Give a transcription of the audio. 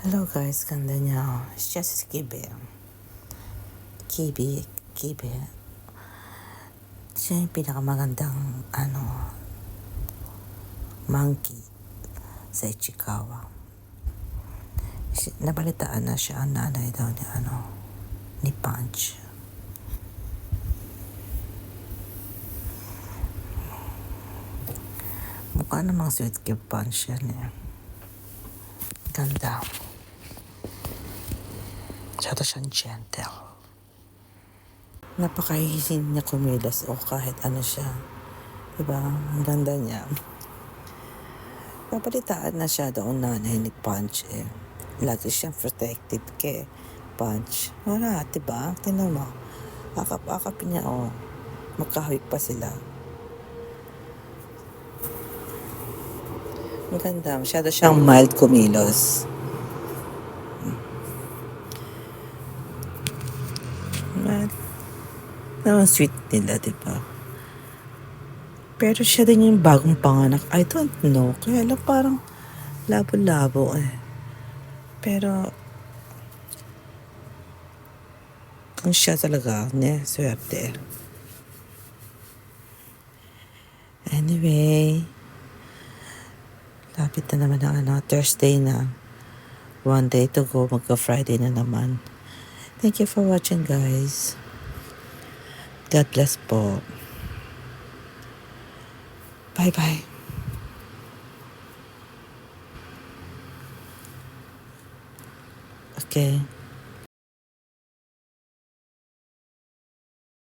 Hello guys, ganda niya. Siya si Kibe. Kibe. Siya yung pinakamagandang, monkey sa Ichikawa. Nabalitaan na siya ang nanay daw ni Punch. Mukha namang sweet kay Punch yan eh. Ganda. Masyado siyang gentle. Napakahihin niya kumilos o kahit ano siya. Diba? Ang ganda niya. Napalitaan na siya doon nanay ni Punch eh. Lagi siyang protective kay Punch. Wala, diba? Tingnan mo. Akap-akap niya Magkahawig pa sila. Maganda. Masyado siyang mild kumilos. Naman sweet nila, diba? Pero siya din yung bagong panganak. I don't know. Kaya lang parang labo-labo eh. Pero kung siya talaga, swerte. Anyway, lapit na naman ang Thursday na. One day to go, magka-Friday na naman. Thank you for watching, guys. God bless po. Bye-bye. Okay.